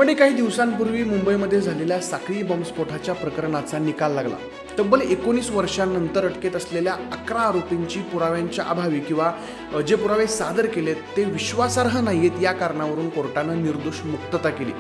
म्हणजे काही दिवसांपूर्वी मुंबईमध्ये झालेल्या साखळी बॉम्बस्फोटाच्या प्रकरणाचा निकाल लागला। तब्बल 19 वर्षांनंतर अटकेत असलेल्या 11 आरोपींची पुराव्यांच्या अभावी किंवा जे पुरावे सादर केलेत ते विश्वासार्ह नाहीयेत या कारणावरून कोर्टानं निर्दोष मुक्तता केली।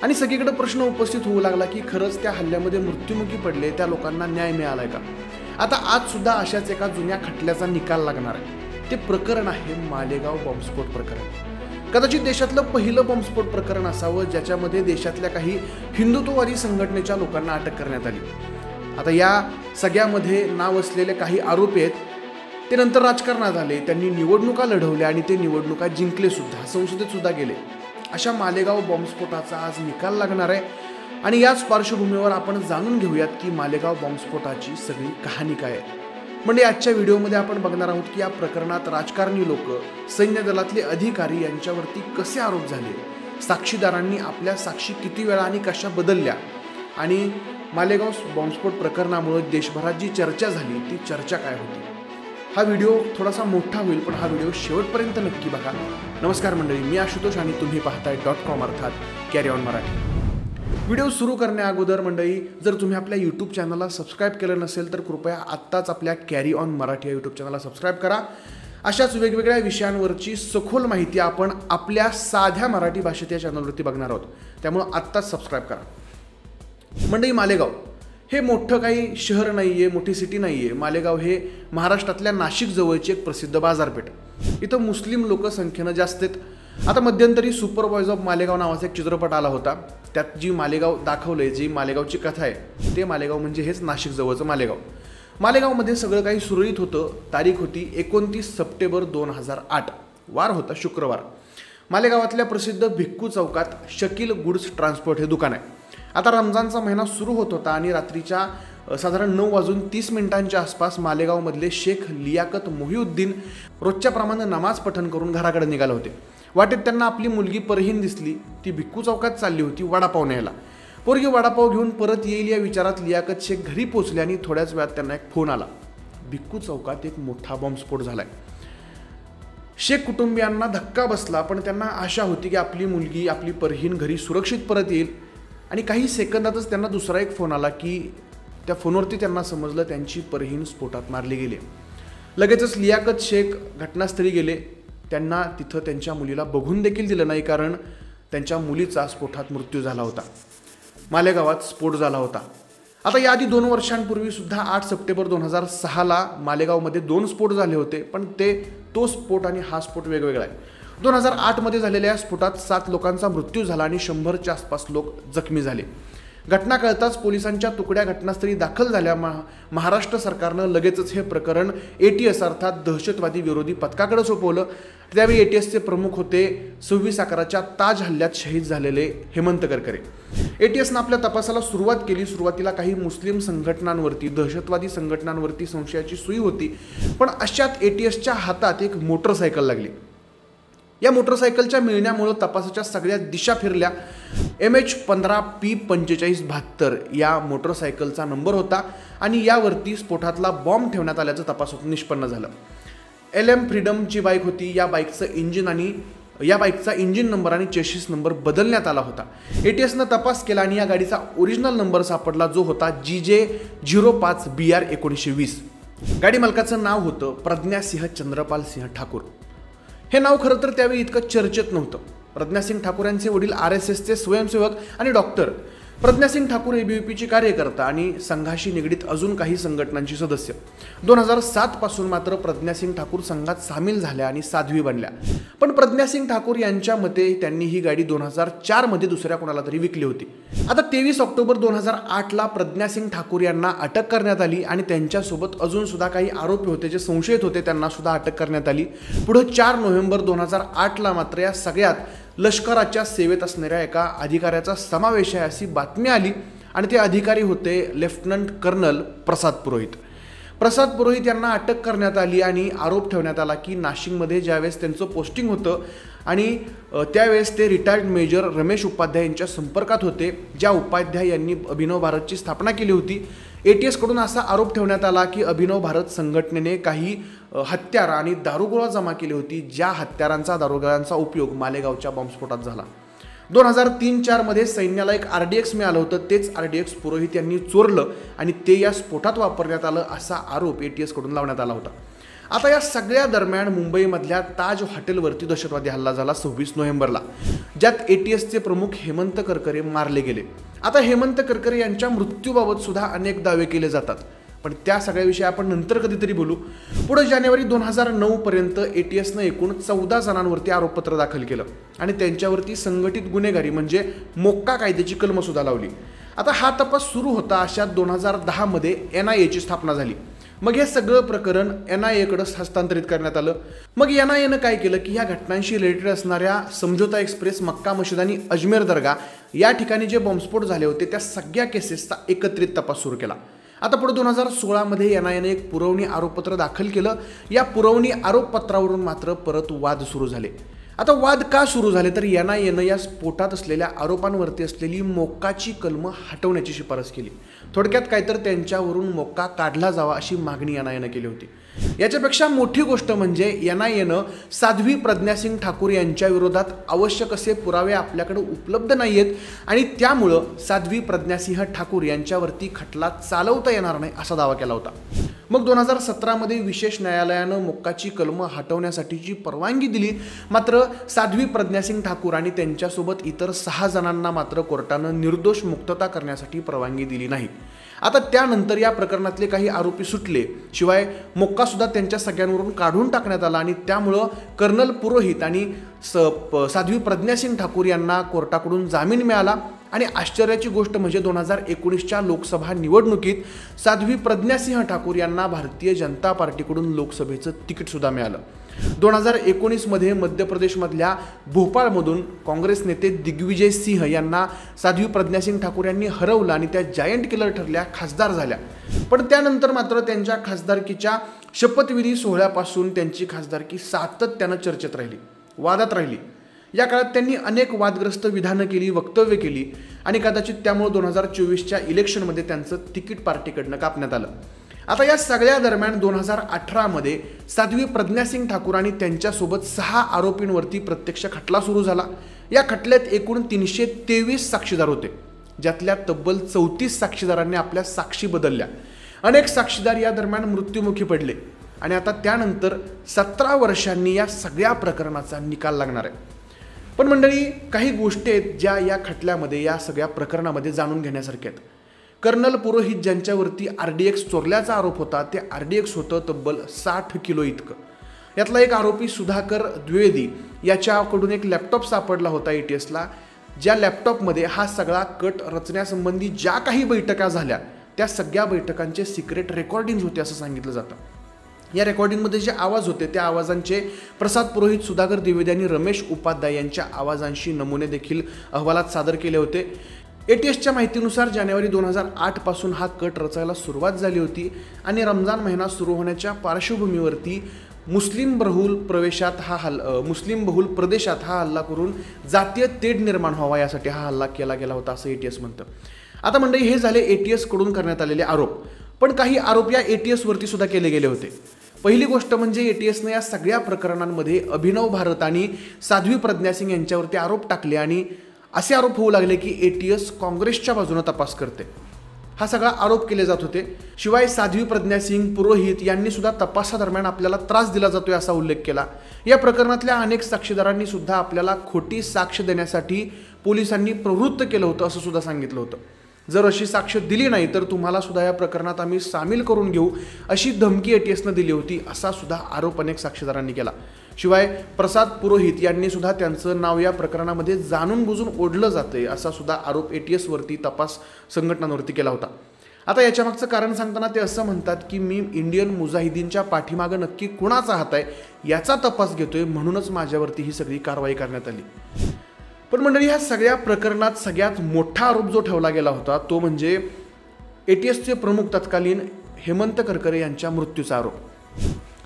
आणि सगळीकडे प्रश्न उपस्थित होऊ लागला की खरंच त्या हल्ल्यामध्ये मृत्युमुखी पडले त्या लोकांना न्याय मिळालाय का। आता आज सुद्धा अशाच एका जुन्या खटल्याचा निकाल लागणार आहे। ते प्रकरण आहे मालेगाव बॉम्बस्फोट प्रकरण। कदाचित देशातलं पहिलं बॉम्बस्फोट प्रकरण असावं ज्याच्यामध्ये देशातल्या काही हिंदुत्ववादी संघटनेच्या लोकांना अटक करण्यात आली। आता या सगळ्यामध्ये नाव असलेले काही आरोपी आहेत ते नंतर राजकारणात आले, त्यांनी निवडणुका लढवल्या आणि ते निवडणुका जिंकले सुद्धा, संसदेत सुद्धा गेले। अशा मालेगाव बॉम्बस्फोटाचा आज निकाल लागणार आहे आणि याच पार्श्वभूमीवर आपण जाणून घेऊयात की मालेगाव बॉम्बस्फोटाची सगळी कहाणी काय आहे। म्हणजे आजच्या व्हिडिओमध्ये आपण बघणार आहोत की या प्रकरणात राजकारणी लोक, सैन्य दलातले अधिकारी यांच्यावरती कसे आरोप झाले, साक्षीदारांनी आपल्या साक्षी किती वेळा आणि कशा बदलल्या आणि मालेगाव बॉम्बस्फोट प्रकरणामुळे देशभरात जी चर्चा झाली ती चर्चा काय होती। हा व्हिडिओ थोडासा मोठा होईल पण हा व्हिडिओ शेवटपर्यंत नक्की बघा। नमस्कार मंडळी, मी आशुतोष आणि तुम्ही पाहताय .com अर्थात कॅरी ऑन मराठी। व्हिडिओ सुरू करण्याअगोदर मंडळी, जर तुम्ही आपल्या यूट्यूब चॅनलला सबस्क्राईब केलं नसेल तर कृपया आत्ताच आपल्या कॅरी ऑन मराठी या यूट्यूब चॅनलला सबस्क्राईब करा। अशाच वेगवेगळ्या विषयांवरची सखोल माहिती आपण आपल्या साध्या मराठी भाषेत या चॅनलवरती बघणार आहोत, त्यामुळे आत्ताच सबस्क्राईब करा। मंडळी, मालेगाव हे मोठं काही शहर नाही आहे, मोठी सिटी नाही आहे। मालेगाव हे महाराष्ट्रातल्या नाशिक जवळची एक प्रसिद्ध बाजारपेठ। इथं मुस्लिम लोक संख्येनं जास्त आहेत। आता मध्यंतरी सुपर बॉयज ऑफ मालेगाव नावाचा एक चित्रपट आला होता, त्यात जी मालेगाव दाखवलंय, जी मालेगावची कथा आहे ते मालेगाव म्हणजे हेच नाशिक जवळचं मालेगाव। मालेगावमध्ये सगळं काही सुरळीत होतं। तारीख होती 29 सप्टेंबर 2008, वार होता शुक्रवार। मालेगावातल्या प्रसिद्ध भिक्खू चौकात शकील गुड्स ट्रान्सपोर्ट हे दुकान आहे। आता रमजानचा महिना सुरू होत होता आणि रात्रीच्या साधारण 9:30 आसपास मालेगावमधले शेख लियाकत मोहिउद्दीन रोजच्याप्रमाणे नमाज पठण करून घराकडे निघाले होते। वाटेत त्यांना आपली मुलगी परहीन दिसली। ती भिक्खू चौकात चालली होती वडापाव न्यायला। पोरगी वडापाव घेऊन परत येईल या विचारात लियाकत शेख घरी पोहोचले आणि थोड्याच वेळात त्यांना एक फोन आला, भिक्खू चौकात एक मोठा बॉम्बस्फोट झालाय। शेख कुटुंबियांना धक्का बसला, पण त्यांना आशा होती की आपली मुलगी, आपली परहीन घरी सुरक्षित परत येईल। आणि काही सेकंदातच त्यांना दुसरा एक फोन आला की त्या फोनवरती त्यांना समजलं त्यांची परहीन स्फोटात मारली गेली। लगेचच लियाकत शेख घटनास्थळी गेले। त्यांना तिथं त्यांच्या मुलीला बघून देखील दिलं नाही, कारण त्यांच्या मुलीचा स्फोटात मृत्यू झाला होता। मालेगावात स्फोट झाला होता। आता याआधी 2 वर्षांपूर्वी सुद्धा 8 सप्टेंबर 2006ला मालेगावमध्ये 2 स्फोट झाले होते, पण तो स्फोट आणि हा स्फोट वेगवेगळा आहे। 2008 मध्ये झालेल्या स्फोटात 7 लोकांचा मृत्यू झाला आणि 100च्या आसपास लोक जखमी झाले। घटना कळताच पोलिसांच्या तुकड्या घटनास्थळी दाखल झाल्या। महाराष्ट्र सरकारनं लगेचच हे प्रकरण ATS अर्थात दहशतवादी विरोधी पथकाकडे सोपवलं। त्यावेळी ATSचे प्रमुख होते 26/11च्या ताज हल्ल्यात शहीद झालेले हेमंत करकरे। ATSनं आपल्या तपासाला सुरुवात केली। सुरुवातीला काही मुस्लिम संघटनांवरती, दहशतवादी संघटनांवरती संशयाची सुई होती, पण अशात ATSच्या हातात एक मोटरसायकल लागली। या मोटरसायकलच्या मिळण्यामुळे तपासाच्या सगळ्या दिशा फिरल्या। MH15P4572 या मोटरसायकलचा नंबर होता आणि यावरती स्फोटातला बॉम्ब ठेवण्यात आल्याचं तपासातून निष्पन्न झालं। LM फ्रीडमची बाईक होती। या बाईकचा इंजिन नंबर आणि चेसिस नंबर बदलण्यात आला होता। ATSनं तपास केला आणि या गाडीचा ओरिजिनल नंबर सापडला, जो होता GJ05BR 1920। गाडी मालकाचं नाव होतं प्रज्ञासिंह चंद्रपाल सिंह ठाकूर। हे नाव खरं तर त्यावेळी इतकं चर्चेत नव्हतं। प्रज्ञासिंह ठाकूर यांचे वडील RSSचे स्वयंसेवक आणि डॉक्टर। प्रज्ञासिंह ठाकूर ABVPचे कार्यकर्ता आणि संघाशी निगडीत अजून काही संघटनांची सदस्य। 2007 पासून मात्र प्रज्ञासिंह ठाकूर संघात सामील झाल्या आणि साध्वी बनल्या। पण प्रज्ञासिंह ठाकूर यांच्या मते त्यांनी ही गाडी 2004 मध्ये दुसऱ्या कोणाला तरी विकली होती। आता 23 ऑक्टोबर 2008ला प्रज्ञासिंह ठाकूर यांना अटक करण्यात आली आणि त्यांच्यासोबत अजून सुद्धा काही आरोपी होते जे संशयित होते, त्यांना सुद्धा अटक करण्यात आली। पुढे 4 नोव्हेंबर 2008ला मात्र या सगळ्यात लष्कराच्या सेवेत असणाऱ्या एका अधिकाऱ्याचा समावेश आहे अशी बातमी आली आणि ते अधिकारी होते लेफ्टनंट कर्नल प्रसाद पुरोहित। प्रसाद पुरोहित यांना अटक करण्यात आली आणि आरोप ठेवण्यात आला की नाशिकमध्ये ज्यावेळेस त्यांचं पोस्टिंग होतं आणि त्यावेळेस ते रिटायर्ड मेजर रमेश उपाध्याय यांच्या संपर्कात होते, ज्या उपाध्याय यांनी अभिनव भारतची स्थापना केली होती। ATS कडून असा आरोप ठेवण्यात आला की अभिनव भारत संघटनेने काही हत्यार आणि दारुगोळा जमा केली होती, ज्या हत्यारांचा दारुगोळ्यांचा उपयोग मालेगावच्या बॉम्बस्फोटात झाला। 2003-4 मध्ये सैन्याला एक RDX मिळालं होतं. तेच RDX पुरोहित यांनी चोरलं आणि ते या स्फोटात वापरण्यात आलं असा आरोप ATS कडून लावण्यात आला होता. आता या सगळ्या दरम्यान मुंबईमधल्या ताज हॉटेलवरती दहशतवादी हल्ला झाला 26 नोव्हेंबरला, ज्यात ATSचे प्रमुख हेमंत करकरे मारले गेले. आता हेमंत करकरे यांच्या मृत्यूबाबत सुद्धा अनेक दावे केले जातात, पण त्या सगळ्याविषयी आपण नंतर कधीतरी बोलू. पुढे जानेवारी 2009 पर्यंत ATSनं एकूण 14 जणांवरती आरोपपत्र दाखल केलं आणि त्यांच्यावरती संघटित गुन्हेगारी म्हणजे मोक्का कायद्याची कलम सुद्धा लावली. आता हा तपास सुरू होता अशात 2010 मध्ये NIAची स्थापना झाली. मग हे सगळं प्रकरण NIAकडे हस्तांतरित करण्यात आलं. मग NIAनं काय केलं की ह्या घटनांशी रिलेटेड असणाऱ्या समझोता एक्सप्रेस, मक्का मशीद आणि अजमेर दर्गा या ठिकाणी जे बॉम्बस्फोट झाले होते त्या सगळ्या केसेसचा एकत्रित तपास सुरू केला. आता पुढे 2016 मध्ये NIAने एक पुरवणी आरोपपत्र दाखल केलं. या पुरवणी आरोपपत्रावरून मात्र परत वाद सुरू झाले. आता वाद का सुरू झाले तर NIAनं या स्फोटात असलेल्या आरोपांवरती असलेली मोक्काची कलम हटवण्याची शिफारस केली. थोडक्यात काय तर त्यांच्यावरून मोक्का काढला जावा अशी मागणी NIAनं केली होती. याच्यापेक्षा मोठी गोष्ट म्हणजे NIAनं साध्वी प्रज्ञा सिंग ठाकूर यांच्या विरोधात आवश्यक असे पुरावे आपल्याकडे उपलब्ध नाही आहेत आणि त्यामुळं साध्वी प्रज्ञासिंह ठाकूर यांच्यावरती खटला चालवता येणार नाही असा दावा केला होता. मग 2017 मध्ये विशेष न्यायालयानं मोक्काची कलम हटवण्यासाठीची परवानगी दिली. मात्र साध्वी प्रज्ञासिंग ठाकूर आणि त्यांच्यासोबत इतर 6 जणांना मात्र कोर्टानं निर्दोष मुक्तता करण्यासाठी परवानगी दिली नाही. आता त्यानंतर या प्रकरणातले काही आरोपी सुटले, शिवाय मोक्का सुद्धा त्यांच्या सगळ्यांवरून काढून टाकण्यात आला आणि त्यामुळं कर्नल पुरोहित आणि साध्वी प्रज्ञासिंग ठाकूर यांना कोर्टाकडून जामीन मिळाला. आणि आश्चर्याची गोष्ट म्हणजे 2019च्या लोकसभा निवडणुकीत साध्वी प्रज्ञासिंह ठाकूर यांना भारतीय जनता पार्टीकडून लोकसभेचं तिकीट सुद्धा मिळालं. 2019 मध्ये मध्य प्रदेशमधल्या भोपाळमधून काँग्रेस नेते दिग्विजय सिंह यांना साध्वी प्रज्ञासिंग ठाकूर यांनी हरवलं आणि त्या जायंट किलर ठरल्या, खासदार झाल्या. पण त्यानंतर मात्र त्यांच्या खासदारकीच्या शपथविधी सोहळ्यापासून त्यांची खासदारकी सातत्यानं चर्चेत राहिली, वादात राहिली. या काळात त्यांनी अनेक वादग्रस्त विधानं केली, वक्तव्य केली आणि कदाचित त्यामुळे 2024च्या इलेक्शनमध्ये त्यांचं तिकीट पार्टीकडनं कापण्यात आलं. आता या सगळ्या दरम्यान 2018 मध्ये साध्वी प्रज्ञासिंग ठाकूर आणि त्यांच्यासोबत 6 आरोपींवरती प्रत्यक्ष खटला सुरू झाला. या खटल्यात एकूण 323 साक्षीदार होते, ज्यातल्या तब्बल 34 साक्षीदारांनी आपल्या साक्षी बदलल्या. अनेक साक्षीदार या दरम्यान मृत्युमुखी पडले आणि आता त्यानंतर 17 वर्षांनी या सगळ्या प्रकरणाचा निकाल लागणार आहे. पण मंडळी, काही गोष्टी आहेत ज्या या खटल्यामध्ये, या सगळ्या प्रकरणामध्ये जाणून घेण्यासारख्या आहेत. कर्नल पुरोहित ज्यांच्यावरती RDX चोरल्याचा आरोप होता, ते RDX होतं तब्बल 60 किलो इतकं. यातला एक आरोपी सुधाकर द्विवेदी याच्याकडून एक लॅपटॉप सापडला होता ATSला, ज्या लॅपटॉपमध्ये हा सगळा कट रचण्यासंबंधी ज्या काही बैठका झाल्या त्या सगळ्या बैठकांचे सिक्रेट रेकॉर्डिंग्स होते असं सांगितलं जातं. या रेकॉर्डिंगमध्ये जे आवाज होते त्या आवाजांचे प्रसाद पुरोहित, सुधाकर द्विवेदी आणि रमेश उपाध्याय यांच्या आवाजांशी नमुने देखील अहवालात सादर केले होते. ATSच्या माहितीनुसार जानेवारी 2008 पासून हा कट रचायला सुरुवात झाली होती आणि रमजान महिना सुरू होण्याच्या पार्श्वभूमीवरती मुस्लिम बहुल प्रदेशात हा हल्ला करून जातीय तेढ निर्माण व्हावा यासाठी हा हल्ला केला गेला होता असं ATS म्हणतं. आता मंडळी, हे झाले ATS कडून करण्यात आलेले आरोप. पण काही आरोप या ATS वरती सुद्धा केले गेले होते. पहिली गोष्ट म्हणजे ATSनं या सगळ्या प्रकरणांमध्ये अभिनव भारत आणि साध्वी प्रज्ञा सिंग यांच्यावरती आरोप टाकले आणि असे आरोप होऊ लागले की ATS काँग्रेसच्या बाजूने तपास करते. हा सगळा आरोप केले जात होते. शिवाय साध्वी प्रज्ञा सिंग, पुरोहित यांनी सुद्धा तपासादरम्यान आपल्याला त्रास दिला जातोय असा उल्लेख केला. या प्रकरणातल्या अनेक साक्षीदारांनी सुद्धा आपल्याला खोटी साक्ष देण्यासाठी पोलिसांनी प्रवृत्त केलं होतं असं सुद्धा सांगितलं होतं. जर अशी साक्ष दिली नाही तर तुम्हाला सुद्धा या प्रकरणात आम्ही सामील करून घेऊ अशी धमकी ATSनं दिली होती असा सुद्धा आरोप अनेक साक्षीदारांनी केला. शिवाय प्रसाद पुरोहित यांनी सुद्धा त्यांचं नाव या प्रकरणामध्ये जाणून बुजून ओढलं जाते असा सुद्धा आरोप ATS वरती तपास संघटनांवरती केला होता. आता याच्यामागचं कारण सांगताना ते असं म्हणतात की मी इंडियन मुजाहिदीनच्या पाठीमागं नक्की कुणाचा हात आहे याचा तपास घेतोय, म्हणूनच माझ्यावरती ही सगळी कारवाई करण्यात आली. पण मंडळी, ह्या सगळ्या प्रकरणात सगळ्यात मोठा आरोप जो ठेवला गेला होता तो म्हणजे ATSचे प्रमुख तत्कालीन हेमंत करकरे यांच्या मृत्यूचा आरोप.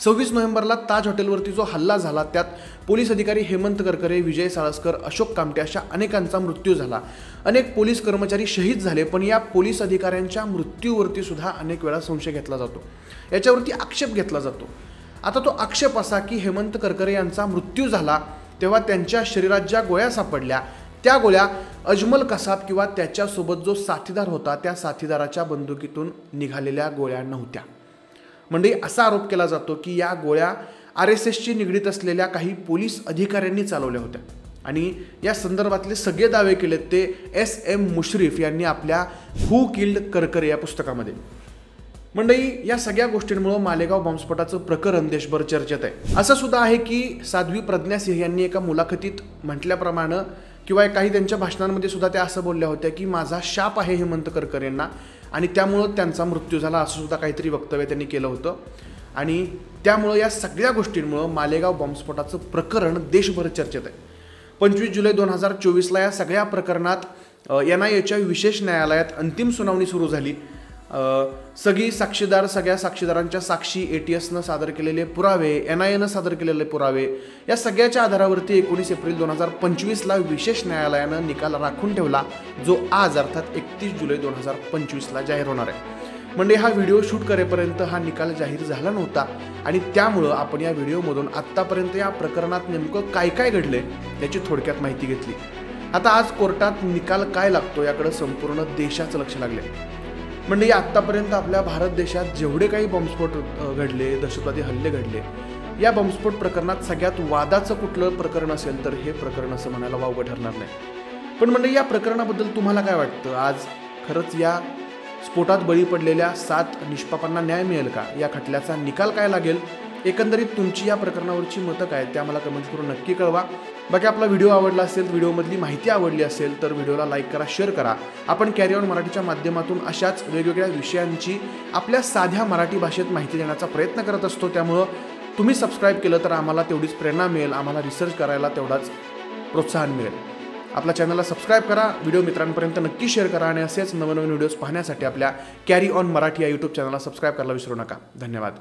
26 नोव्हेंबरला ताज हॉटेलवरती जो हल्ला झाला त्यात पोलीस अधिकारी हेमंत करकरे, विजय साळसकर, अशोक कामटे अशा अनेकांचा मृत्यू झाला. अनेक पोलीस कर्मचारी शहीद झाले. पण या पोलीस अधिकाऱ्यांच्या मृत्यूवरती सुद्धा अनेक वेळा संशय घेतला जातो, याच्यावरती आक्षेप घेतला जातो. आता तो आक्षेप असा की हेमंत करकरे यांचा मृत्यू झाला तेव्हा त्यांच्या शरीरात ज्या गोळ्या सापडल्या त्या गोळ्या अजमल कसाब किंवा त्याच्यासोबत जो साथीदार होता त्या साथीदाराच्या बंदुकीतून निघालेल्या गोळ्या नव्हत्या. म्हणजे असा आरोप केला जातो की या गोळ्या RSSशी निगडीत असलेल्या काही पोलीस अधिकाऱ्यांनी चालवल्या होत्या आणि या संदर्भातले सगळे दावे केलेत ते SM मुश्रीफ यांनी आपल्या हू किल्ड करकरे या पुस्तकामध्ये. मंडळी, या सगळ्या गोष्टींमुळे मालेगाव बॉम्बस्फोटाचं प्रकरण देशभर चर्चेत आहे. असं सुद्धा आहे की साध्वी प्रज्ञा सिंह यांनी एका मुलाखतीत म्हटल्याप्रमाणे किंवा काही त्यांच्या भाषणांमध्ये सुद्धा त्या असं बोलल्या होत्या की माझा शाप आहे हेमंत करकरेंना आणि त्यामुळं त्यांचा मृत्यू झाला असं सुद्धा काहीतरी वक्तव्य त्यांनी केलं होतं. आणि त्यामुळं या सगळ्या गोष्टींमुळं मालेगाव बॉम्बस्फोटाचं प्रकरण देशभर चर्चेत आहे. 25 जुलै 2024ला या सगळ्या प्रकरणात NIAच्या विशेष न्यायालयात अंतिम सुनावणी सुरू झाली. सगळ्या साक्षीदारांच्या साक्षी, ATSनं सादर केलेले पुरावे, NIAनं सादर केलेले पुरावे या सगळ्याच्या आधारावरती 19 एप्रिल 2025ला विशेष न्यायालयानं निकाल राखून ठेवला, जो आज अर्थात 31 जुलै 2025ला जाहीर होणार आहे. म्हणजे हा व्हिडिओ शूट करेपर्यंत हा निकाल जाहीर झाला नव्हता आणि त्यामुळं आपण या व्हिडिओमधून आत्तापर्यंत या प्रकरणात नेमकं काय काय घडलंय याची थोडक्यात माहिती घेतली. आता आज कोर्टात निकाल काय लागतो याकडे संपूर्ण देशाचं लक्ष लागले. म्हणजे आत्तापर्यंत आपल्या भारत देशात जेवढे काही बॉम्बस्फोट घडले, दहशतवादी हल्ले घडले, या बॉम्बस्फोट प्रकरणात सगळ्यात वादाचं कुठलं प्रकरण असेल तर हे प्रकरण असं म्हणायला वावगं ठरणार नाही. पण म्हणजे या प्रकरणाबद्दल तुम्हाला काय वाटतं? आज खरंच या स्फोटात बळी पडलेल्या 7 निष्पापांना न्याय मिळेल का? या खटल्याचा निकाल काय लागेल? एकंदरीत तुमची या प्रकरणावरची मतं काय ते आम्हाला कमेंट करून नक्की कळवा. बाकी आपला व्हिडिओ आवडला असेल, व्हिडिओमधली माहिती आवडली असेल तर व्हिडिओला लाईक करा, शेअर करा. आपण कॅरी ऑन मराठीच्या माध्यमातून अशाच वेगवेगळ्या विषयांची आपल्या साध्या मराठी भाषेत माहिती देण्याचा प्रयत्न करत असतो. त्यामुळं तुम्ही सबस्क्राईब केलं तर आम्हाला तेवढीच प्रेरणा मिळेल, आम्हाला रिसर्च करायला तेवढाच प्रोत्साहन मिळेल. आपल्या चॅनलला सबस्क्राईब करा, व्हिडिओ मित्रांपर्यंत नक्की शेअर करा आणि असेच नवनवीन व्हिडिओज पाहण्यासाठी आपल्या कॅरी ऑन मराठी या यूट्यूब चॅनलला सबस्क्राईब करायला विसरू नका. धन्यवाद.